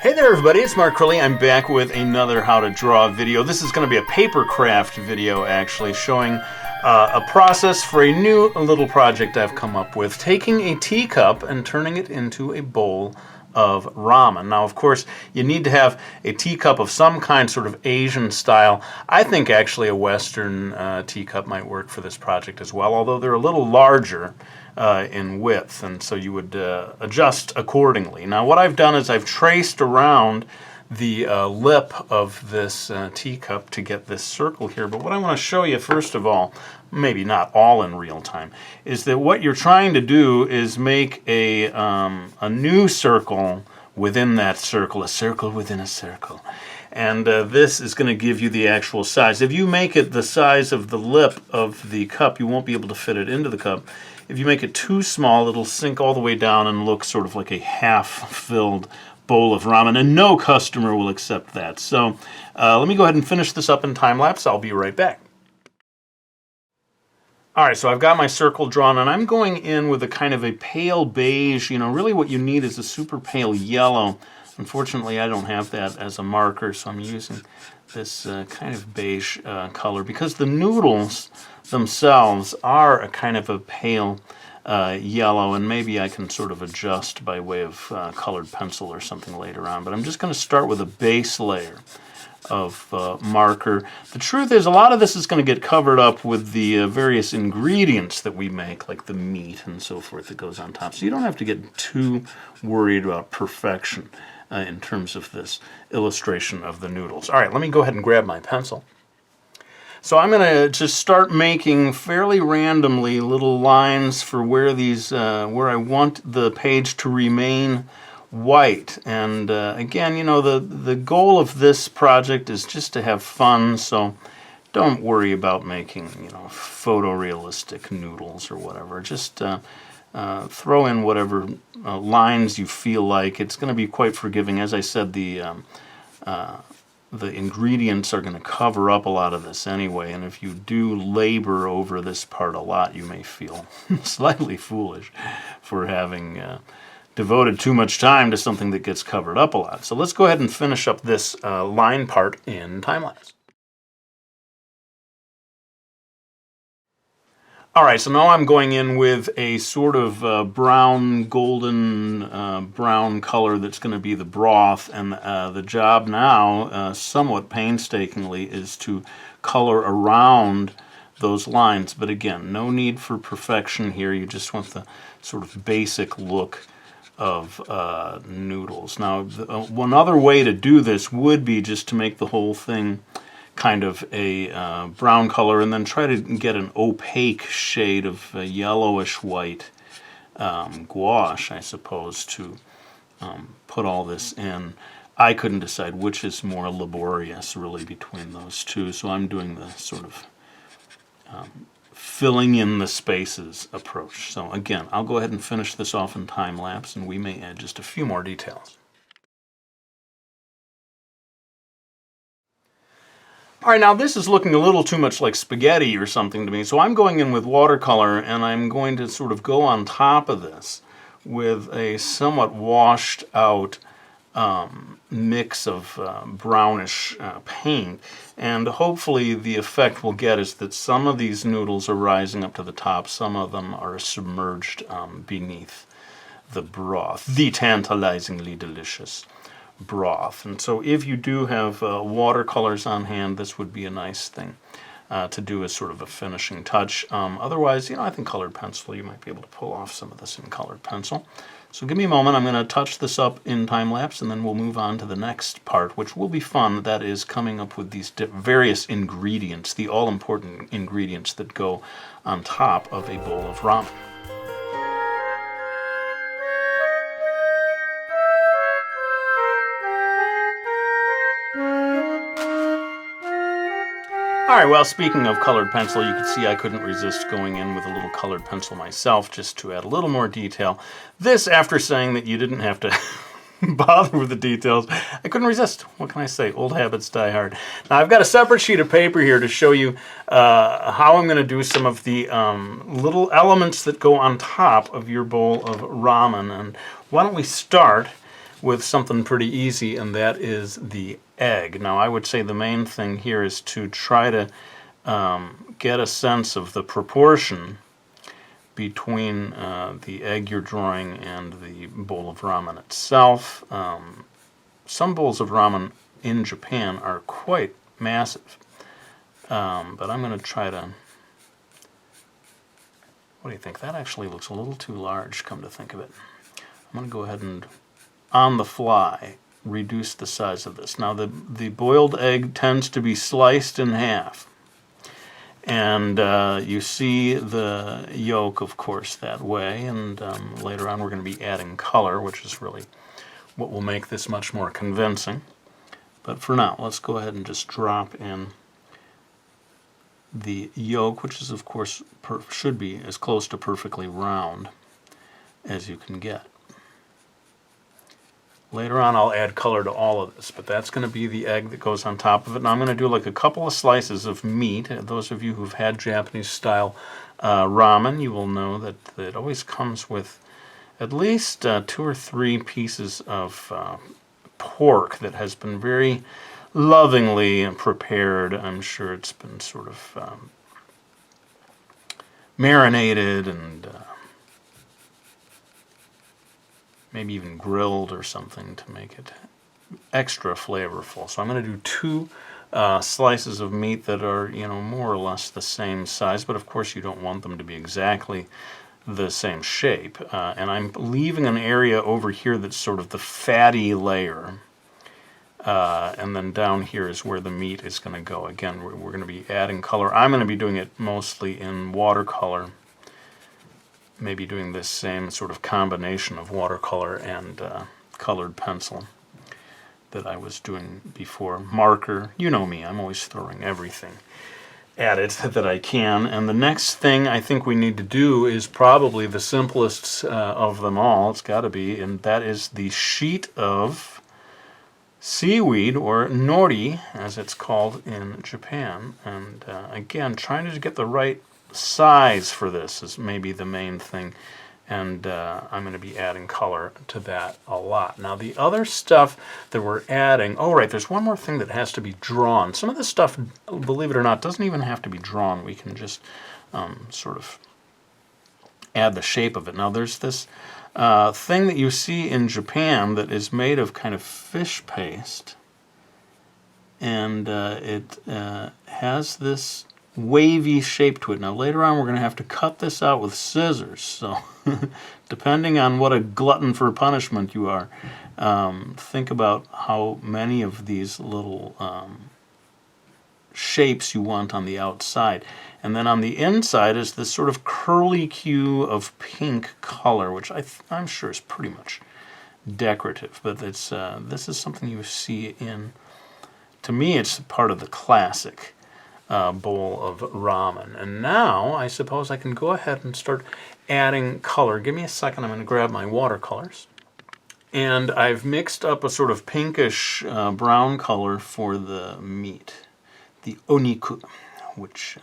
Hey there everybody, it's Mark Crilley. I'm back with another how to draw video. This is going to be a paper craft video actually, showing a process for a new little project I've come up with, taking a teacup and turning it into a bowl of ramen. Now of course you need to have a teacup of some kind, sort of Asian style. I think actually a Western teacup might work for this project as well, although they're a little larger in width, and so you would adjust accordingly. Now what I've done is I've traced around the lip of this teacup to get this circle here, but what I want to show you first of all, maybe not all in real time, is that what you're trying to do is make a new circle within that circle, a circle within a circle. And this is going to give you the actual size. If you make it the size of the lip of the cup, you won't be able to fit it into the cup. If you make it too small, it'll sink all the way down and look sort of like a half-filled bowl of ramen, and no customer will accept that. So let me go ahead and finish this up in time-lapse. I'll be right back. Alright, so I've got my circle drawn, and I'm going in with a kind of a pale beige. You know, really what you need is a super pale yellow. Unfortunately, I don't have that as a marker, so I'm using this kind of beige color, because the noodles themselves are a kind of a pale yellow, and maybe I can sort of adjust by way of colored pencil or something later on. But I'm just going to start with a base layer of marker. The truth is, a lot of this is going to get covered up with the various ingredients that we make, like the meat and so forth that goes on top. So you don't have to get too worried about perfection in terms of this illustration of the noodles. All right, let me go ahead and grab my pencil. So I'm going to just start making fairly randomly little lines for where these, where I want the page to remain white. And again, you know, the goal of this project is just to have fun, so don't worry about making, you know, photorealistic noodles or whatever. Just throw in whatever lines you feel like. It's going to be quite forgiving. As I said, the ingredients are going to cover up a lot of this anyway, and if you do labor over this part a lot, you may feel slightly foolish for having devoted too much time to something that gets covered up a lot. So let's go ahead and finish up this line part in time-lapse. Alright, so now I'm going in with a sort of brown, golden brown color that's going to be the broth, and the job now, somewhat painstakingly, is to color around those lines. But again, no need for perfection here. You just want the sort of basic look of noodles. Now, one other way to do this would be just to make the whole thing kind of a brown color, and then try to get an opaque shade of yellowish white gouache, I suppose, to put all this in. I couldn't decide which is more laborious really between those two, so I'm doing the sort of filling in the spaces approach. So again, I'll go ahead and finish this off in time-lapse, and we may add just a few more details. Alright, now this is looking a little too much like spaghetti or something to me, so I'm going in with watercolor, and I'm going to sort of go on top of this with a somewhat washed out mix of brownish paint, and hopefully the effect we'll get is that some of these noodles are rising up to the top, some of them are submerged beneath the broth, the tantalizingly delicious broth. And so if you do have watercolors on hand, this would be a nice thing to do as sort of a finishing touch. Otherwise, you know, I think colored pencil, you might be able to pull off some of this in colored pencil. So give me a moment, I'm going to touch this up in time-lapse, and then we'll move on to the next part, which will be fun. That is coming up with these various ingredients, the all-important ingredients that go on top of a bowl of ramen. Alright, well, speaking of colored pencil, you can see I couldn't resist going in with a little colored pencil myself just to add a little more detail. This, after saying that you didn't have to bother with the details, I couldn't resist. What can I say? Old habits die hard. Now, I've got a separate sheet of paper here to show you how I'm going to do some of the little elements that go on top of your bowl of ramen. And why don't we start with something pretty easy, and that is the egg. Now, I would say the main thing here is to try to get a sense of the proportion between the egg you're drawing and the bowl of ramen itself. Some bowls of ramen in Japan are quite massive, but I'm going to try to... What do you think? That actually looks a little too large, come to think of it. I'm going to go ahead and, on the fly, reduce the size of this. Now, the boiled egg tends to be sliced in half. And you see the yolk, of course, that way. And later on, we're going to be adding color, which is really what will make this much more convincing. But for now, let's go ahead and just drop in the yolk, which is, of course, should be as close to perfectly round as you can get. Later on, I'll add color to all of this, but that's going to be the egg that goes on top of it. Now I'm going to do like a couple of slices of meat. Those of you who've had Japanese-style ramen, you will know that it always comes with at least 2 or 3 pieces of pork that has been very lovingly prepared. I'm sure it's been sort of marinated and maybe even grilled or something to make it extra flavorful. So I'm going to do 2 slices of meat that are, more or less the same size, but of course you don't want them to be exactly the same shape. And I'm leaving an area over here that's sort of the fatty layer. And then down here is where the meat is going to go. Again, we're going to be adding color. I'm going to be doing it mostly in watercolor. Maybe doing this same sort of combination of watercolor and colored pencil that I was doing before. Marker, you know me, I'm always throwing everything at it that I can. And the next thing I think we need to do is probably the simplest of them all. It's got to be, and that is the sheet of seaweed, or nori, as it's called in Japan. And again, trying to get the right size for this is maybe the main thing, and I'm going to be adding color to that a lot. Now the other stuff that we're adding, oh right, there's one more thing that has to be drawn. Some of this stuff, believe it or not, doesn't even have to be drawn. We can just sort of add the shape of it. Now there's this thing that you see in Japan that is made of kind of fish paste, and it has this wavy shape to it. Now later on we're going to have to cut this out with scissors, so depending on what a glutton for punishment you are, think about how many of these little shapes you want on the outside. And then on the inside is this sort of curly-cue of pink color, which I'm sure is pretty much decorative, but it's this is something you see in, to me it's part of the classic bowl of ramen. And now I suppose I can go ahead and start adding color. Give me a second, I'm going to grab my watercolors. And I've mixed up a sort of pinkish brown color for the meat, the oniku, which,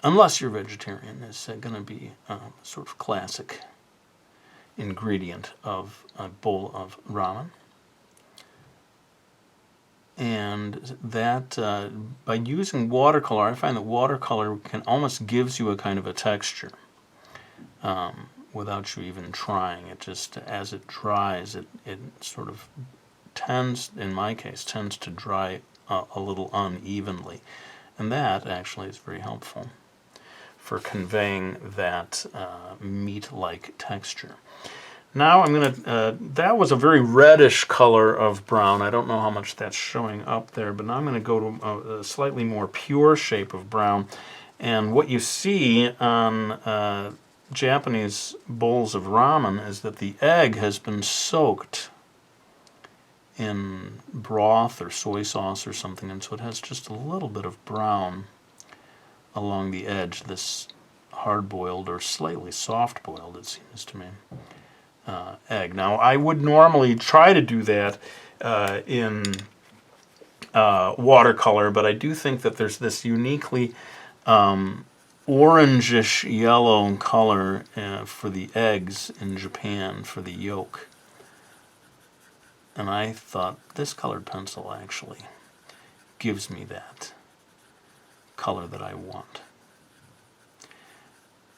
unless you're vegetarian, is going to be a sort of classic ingredient of a bowl of ramen. And that, by using watercolor, I find that watercolor can almost gives you a kind of a texture without you even trying. It just, as it dries, it sort of tends, in my case, tends to dry a little unevenly. And that actually is very helpful for conveying that meat-like texture. Now I'm going to, that was a very reddish color of brown. I don't know how much that's showing up there, but now I'm going to go to a slightly more pure shape of brown. And what you see on Japanese bowls of ramen is that the egg has been soaked in broth or soy sauce or something, and so it has just a little bit of brown along the edge, this hard-boiled or slightly soft-boiled, it seems to me. Egg. Now, I would normally try to do that in watercolor, but I do think that there's this uniquely orangish yellow color for the eggs in Japan, for the yolk. And I thought this colored pencil actually gives me that color that I want.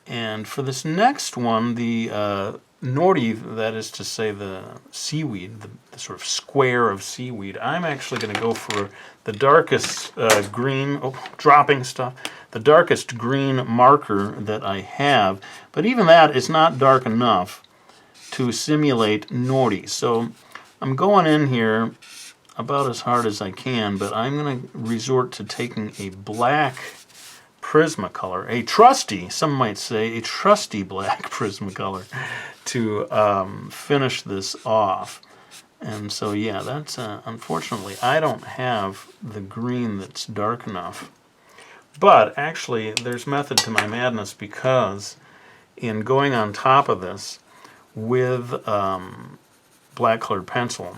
And for this next one, the nori, that is to say the seaweed, the sort of square of seaweed, I'm actually going to go for the darkest green, dropping stuff, the darkest green marker that I have. But even that is not dark enough to simulate nori. So I'm going in here about as hard as I can, but I'm going to resort to taking a black Prismacolor, a trusty, some might say, a trusty black Prismacolor to finish this off. And so, yeah, that's unfortunately, I don't have the green that's dark enough. But actually, there's method to my madness, because in going on top of this with black colored pencil,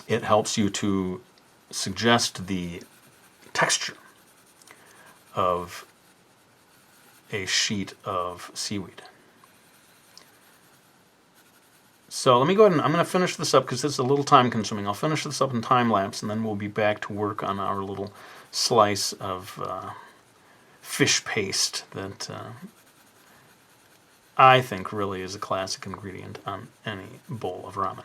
it helps you to suggest the texture of a sheet of seaweed. So let me go ahead and I'm going to finish this up because this is a little time consuming. I'll finish this up in time lapse, and then we'll be back to work on our little slice of fish paste that I think really is a classic ingredient on any bowl of ramen.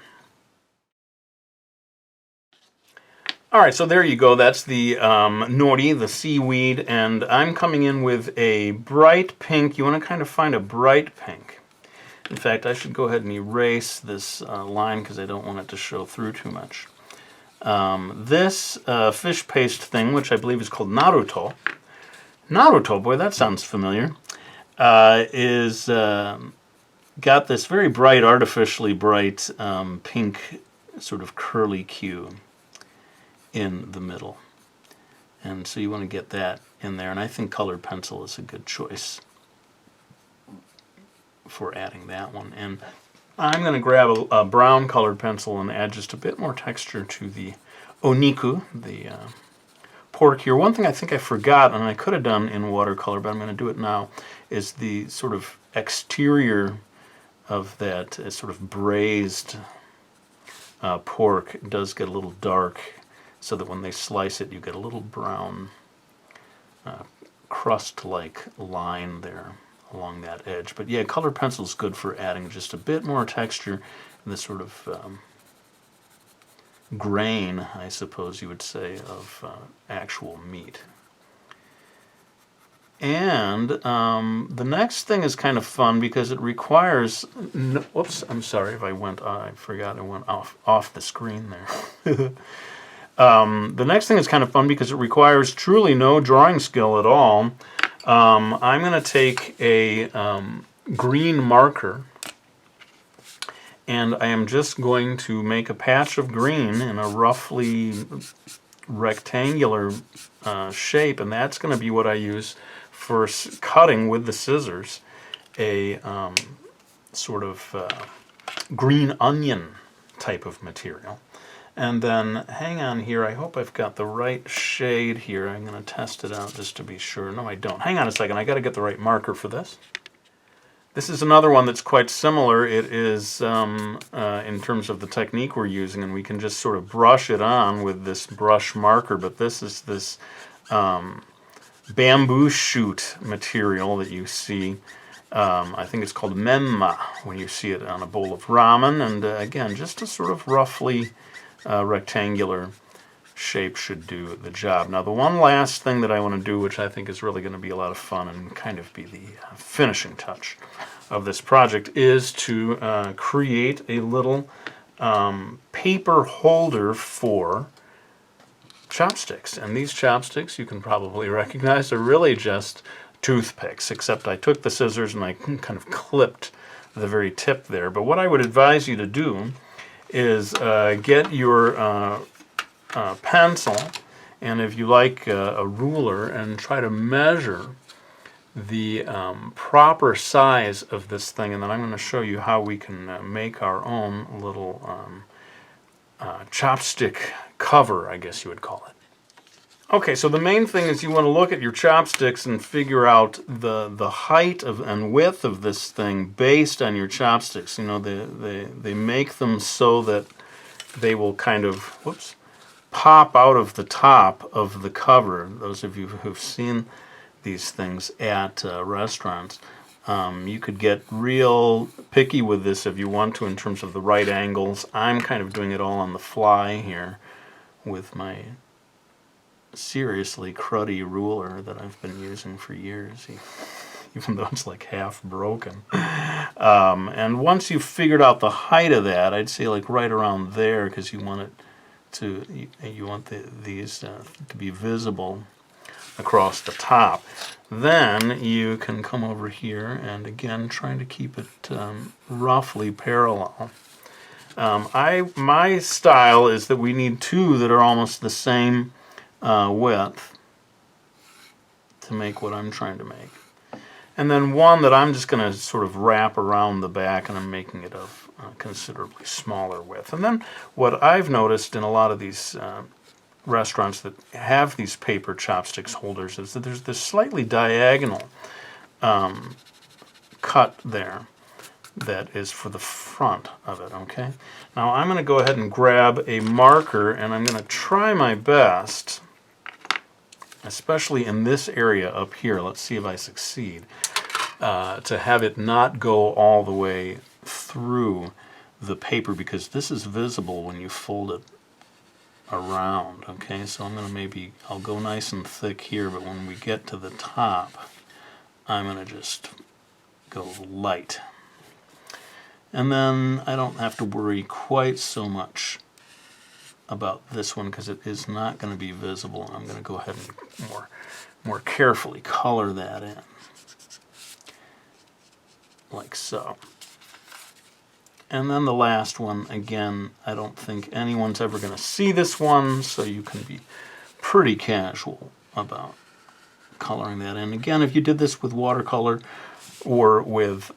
All right, so there you go. That's the nori, the seaweed, and I'm coming in with a bright pink. You want to kind of find a bright pink. In fact, I should go ahead and erase this line because I don't want it to show through too much. This fish paste thing, which I believe is called Naruto. Naruto, boy, that sounds familiar. Is got this very bright, artificially bright pink sort of curly Q in the middle. And so you want to get that in there, and I think colored pencil is a good choice for adding that one. And I'm going to grab a brown colored pencil and add just a bit more texture to the oniku, the pork here. One thing I think I forgot, and I could have done in watercolor, but I'm going to do it now, is the sort of exterior of that sort of braised pork does get a little dark, so that when they slice it, you get a little brown crust-like line there along that edge. But yeah, colored pencil is good for adding just a bit more texture, and this sort of grain, I suppose you would say, of actual meat. And the next thing is kind of fun because it requires... whoops, I'm sorry if I forgot I went off the screen there. The next thing is kind of fun because it requires truly no drawing skill at all. I'm going to take a green marker, and I am just going to make a patch of green in a roughly rectangular shape, and that's going to be what I use for cutting with the scissors a sort of green onion type of material. And then, hang on here, I hope I've got the right shade here. I'm going to test it out just to be sure. No, I don't. Hang on a second, I got to get the right marker for this. This is another one that's quite similar. It is, in terms of the technique we're using, and we can just sort of brush it on with this brush marker, but this is this bamboo shoot material that you see. I think it's called menma when you see it on a bowl of ramen, and again, just a sort of roughly rectangular shape should do the job. Now, the one last thing that I want to do, which I think is really going to be a lot of fun and kind of be the finishing touch of this project, is to create a little paper holder for chopsticks. And these chopsticks, you can probably recognize, are really just toothpicks, except I took the scissors and I kind of clipped the very tip there. But what I would advise you to do is get your pencil, and if you like a ruler, and try to measure the proper size of this thing, and then I'm going to show you how we can make our own little chopstick cover, I guess you would call it. Okay, so the main thing is you want to look at your chopsticks and figure out the height of and width of this thing based on your chopsticks. You know, they make them so that they will kind of, whoops, pop out of the top of the cover. Those of you who've seen these things at restaurants, you could get real picky with this if you want to in terms of the right angles. I'm kind of doing it all on the fly here with my seriously cruddy ruler that I've been using for years, even though it's like half broken. And once you've figured out the height of that, I'd say like right around there, because you want it to, you want these to be visible across the top. Then you can come over here and again trying to keep it roughly parallel. My style is that we need two that are almost the same width to make what I'm trying to make. And then one that I'm just going to sort of wrap around the back, and I'm making it of considerably smaller width. And then what I've noticed in a lot of these restaurants that have these paper chopsticks holders is that there's this slightly diagonal cut there that is for the front of it, okay? Now I'm going to go ahead and grab a marker, and I'm going to try my best, especially in this area up here, let's see if I succeed, to have it not go all the way through the paper, because this is visible when you fold it around, okay? So I'm going to I'll go nice and thick here, but when we get to the top, I'm going to just go light. And then I don't have to worry quite so much about this one because it is not going to be visible. I'm going to go ahead and more carefully color that in, like so. And then the last one, again, I don't think anyone's ever going to see this one, so you can be pretty casual about coloring that in. Again, if you did this with watercolor or with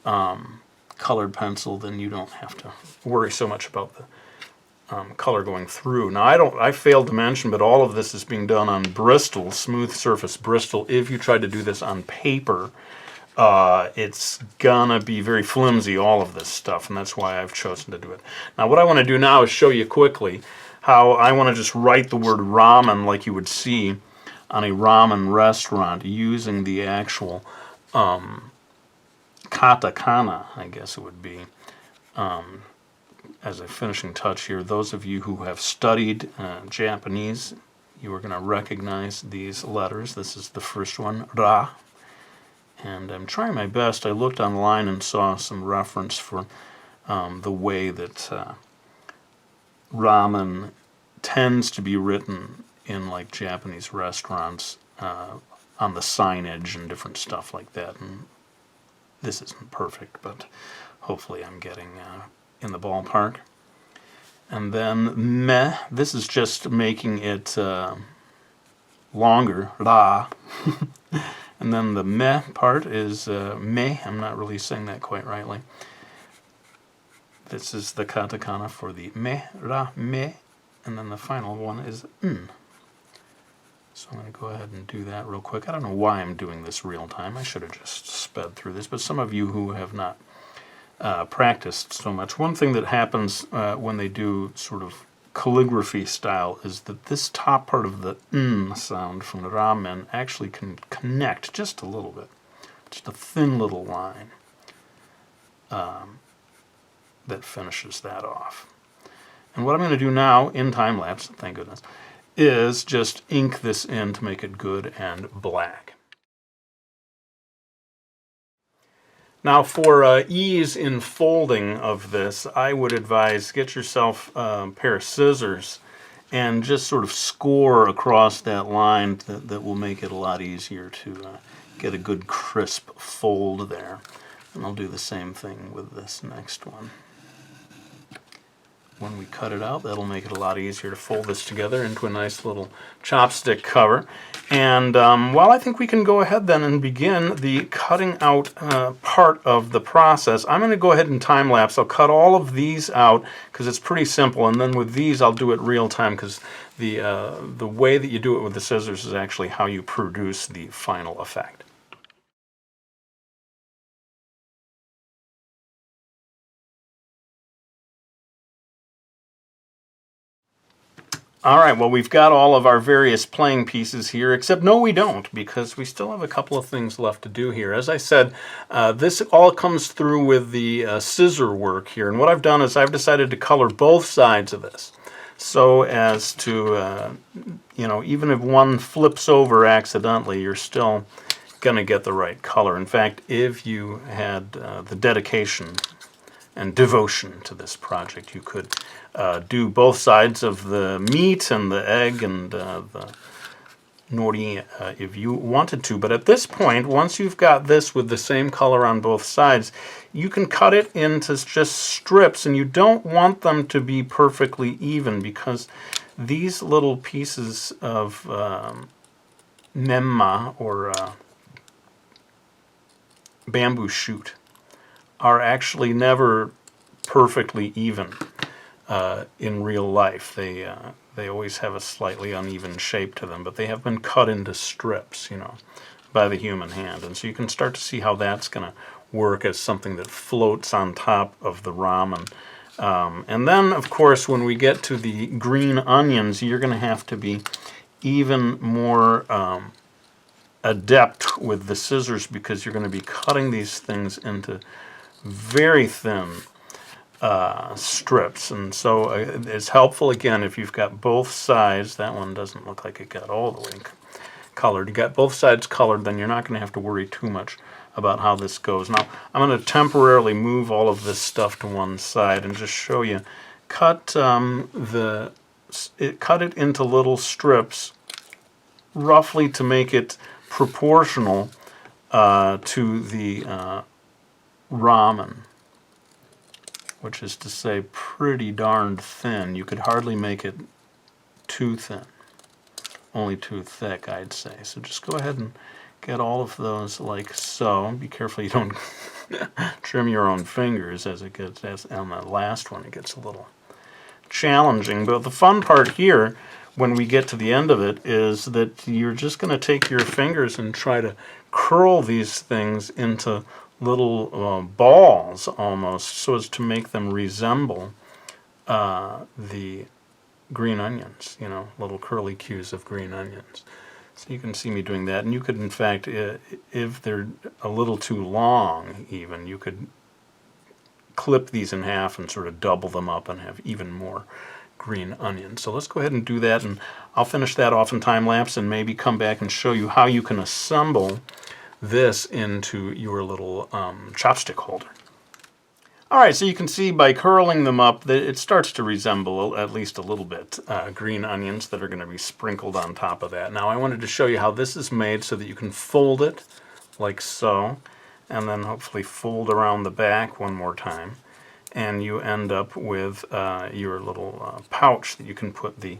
colored pencil, then you don't have to worry so much about the color going through. Now, I failed to mention, but all of this is being done on Bristol, smooth surface Bristol. If you tried to do this on paper, it's gonna be very flimsy, all of this stuff, and that's why I've chosen to do it. Now, what I want to do now is show you quickly how I want to just write the word ramen like you would see on a ramen restaurant using the actual katakana, I guess it would be, as a finishing touch here. Those of you who have studied Japanese, you are going to recognize these letters. This is the first one, ra. And I'm trying my best. I looked online and saw some reference for the way that ramen tends to be written in like Japanese restaurants on the signage and different stuff like that. And this isn't perfect, but hopefully I'm getting in the ballpark. And then me, this is just making it longer, ra. And then the me part is me. I'm not really saying that quite rightly. This is the katakana for the me, ra, me. And then the final one is n. So I'm going to go ahead and do that real quick. I don't know why I'm doing this real time. I should have just sped through this. But some of you who have not practiced so much, one thing that happens when they do sort of calligraphy style is that this top part of the n sound from the ramen actually can connect just a little bit. Just a thin little line that finishes that off. And what I'm going to do now in time-lapse, thank goodness, is just ink this in to make it good and black. Now for ease in folding of this, I would advise get yourself a pair of scissors and just sort of score across that line that will make it a lot easier to get a good crisp fold there. And I'll do the same thing with this next one. When we cut it out, that'll make it a lot easier to fold this together into a nice little chopstick cover. And well, I think we can go ahead then and begin the cutting out part of the process. I'm going to go ahead and time-lapse. I'll cut all of these out because it's pretty simple, and then with these I'll do it real time because the way that you do it with the scissors is actually how you produce the final effect. All right, well, we've got all of our various playing pieces here, except no, we don't, because we still have a couple of things left to do here. As I said, this all comes through with the scissor work here, and what I've done is I've decided to color both sides of this, so as to, you know, even if one flips over accidentally, you're still going to get the right color. In fact, if you had the dedication and devotion to this project, you could do both sides of the meat and the egg and the nori if you wanted to. But at this point, once you've got this with the same color on both sides, you can cut it into just strips, and you don't want them to be perfectly even, because these little pieces of nemma, or bamboo shoot, are actually never perfectly even in real life. They always have a slightly uneven shape to them, but they have been cut into strips, you know, by the human hand. And so you can start to see how that's going to work as something that floats on top of the ramen. And then, of course, when we get to the green onions, you're going to have to be even more adept with the scissors, because you're going to be cutting these things into very thin strips. And so it's helpful, again, if you've got both sides. That one doesn't look like it got all the way colored. You got both sides colored, then you're not going to have to worry too much about how this goes. Now, I'm going to temporarily move all of this stuff to one side and just show you. Cut it into little strips, roughly to make it proportional to the ramen, which is to say pretty darned thin. You could hardly make it too thin, only too thick, I'd say. So just go ahead and get all of those like so. Be careful you don't trim your own fingers as it gets, as on the last one, it gets a little challenging. But the fun part here, when we get to the end of it, is that you're just going to take your fingers and try to curl these things into little balls, almost, so as to make them resemble the green onions, you know, little curly cues of green onions. So you can see me doing that. And you could, in fact, if they're a little too long even, you could clip these in half and sort of double them up and have even more green onions. So let's go ahead and do that, and I'll finish that off in time lapse and maybe come back and show you how you can assemble this into your little chopstick holder. All right, so you can see by curling them up that it starts to resemble, at least a little bit, green onions that are going to be sprinkled on top of that. Now I wanted to show you how this is made so that you can fold it like so, and then hopefully fold around the back one more time, and you end up with your little pouch that you can put the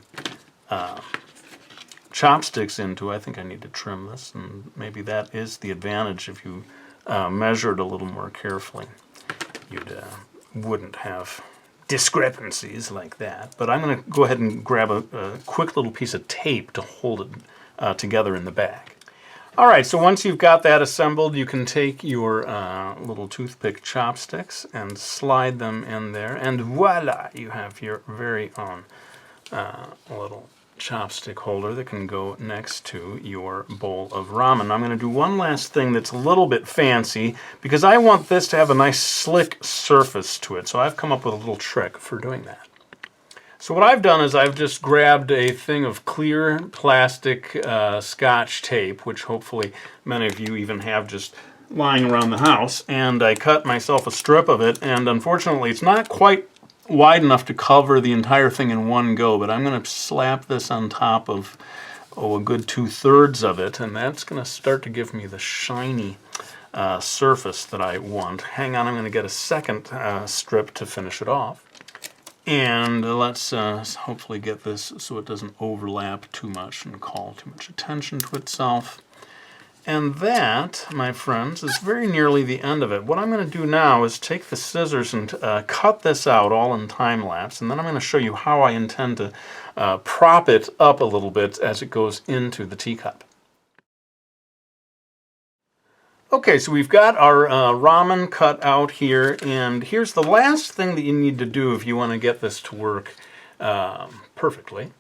chopsticks into. I think I need to trim this, and maybe that is the advantage. If you measured a little more carefully, you wouldn't have discrepancies like that. But I'm going to go ahead and grab a quick little piece of tape to hold it together in the back. All right, so once you've got that assembled, you can take your little toothpick chopsticks and slide them in there, and voila, you have your very own little chopstick holder that can go next to your bowl of ramen. I'm going to do one last thing that's a little bit fancy, because I want this to have a nice slick surface to it, so I've come up with a little trick for doing that. So what I've done is I've just grabbed a thing of clear plastic Scotch tape, which hopefully many of you even have just lying around the house, and I cut myself a strip of it, and unfortunately it's not quite wide enough to cover the entire thing in one go, but I'm going to slap this on top of a good 2/3 of it, and that's going to start to give me the shiny surface that I want. Hang on, I'm going to get a second strip to finish it off. And let's hopefully get this so it doesn't overlap too much and call too much attention to itself. And that, my friends, is very nearly the end of it. What I'm going to do now is take the scissors and cut this out all in time-lapse, and then I'm going to show you how I intend to prop it up a little bit as it goes into the teacup. Okay, so we've got our ramen cut out here, and here's the last thing that you need to do if you want to get this to work perfectly.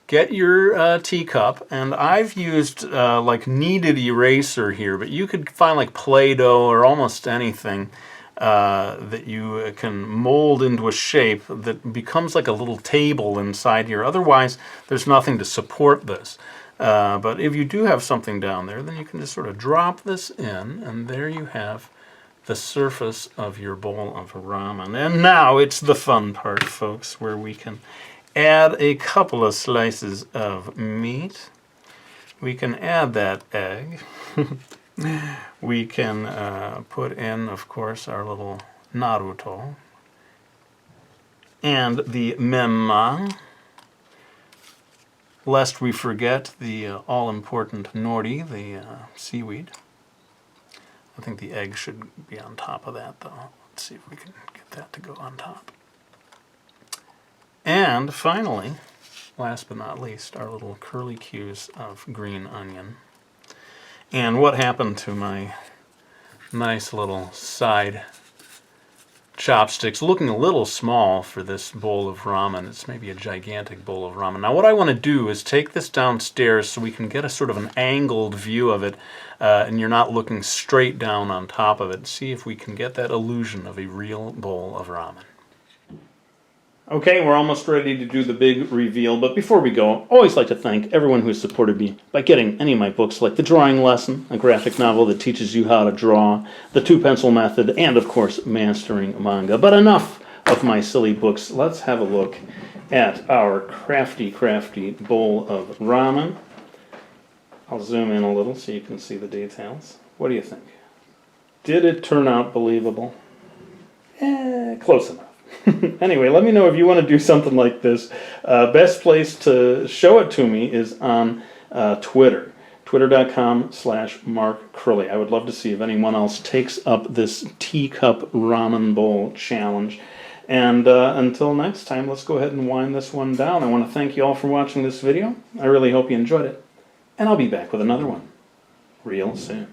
Get your teacup, and I've used like kneaded eraser here, but you could find like Play-Doh or almost anything that you can mold into a shape that becomes like a little table inside here. Otherwise, there's nothing to support this. But if you do have something down there, then you can just sort of drop this in, and there you have the surface of your bowl of ramen. And now it's the fun part, folks, where we can add a couple of slices of meat. We can add that egg. We can put in, of course, our little Naruto. And the memang. Lest we forget the all-important nori, the seaweed. I think the egg should be on top of that, though. Let's see if we can get that to go on top. And finally, last but not least, our little curly cues of green onion. And what happened to my nice little side chopsticks? Looking a little small for this bowl of ramen. It's maybe a gigantic bowl of ramen. Now what I want to do is take this downstairs so we can get a sort of an angled view of it, and you're not looking straight down on top of it. See if we can get that illusion of a real bowl of ramen. Okay, we're almost ready to do the big reveal, but before we go, I always like to thank everyone who's supported me by getting any of my books, like The Drawing Lesson, a graphic novel that teaches you how to draw, The Two-Pencil Method, and of course, Mastering Manga. But enough of my silly books. Let's have a look at our crafty bowl of ramen. I'll zoom in a little so you can see the details. What do you think? Did it turn out believable? Close enough. Anyway, let me know if you want to do something like this. Best place to show it to me is on Twitter. Twitter.com/Mark Curley. I would love to see if anyone else takes up this teacup ramen bowl challenge. And until next time, let's go ahead and wind this one down. I want to thank you all for watching this video. I really hope you enjoyed it. And I'll be back with another one real soon.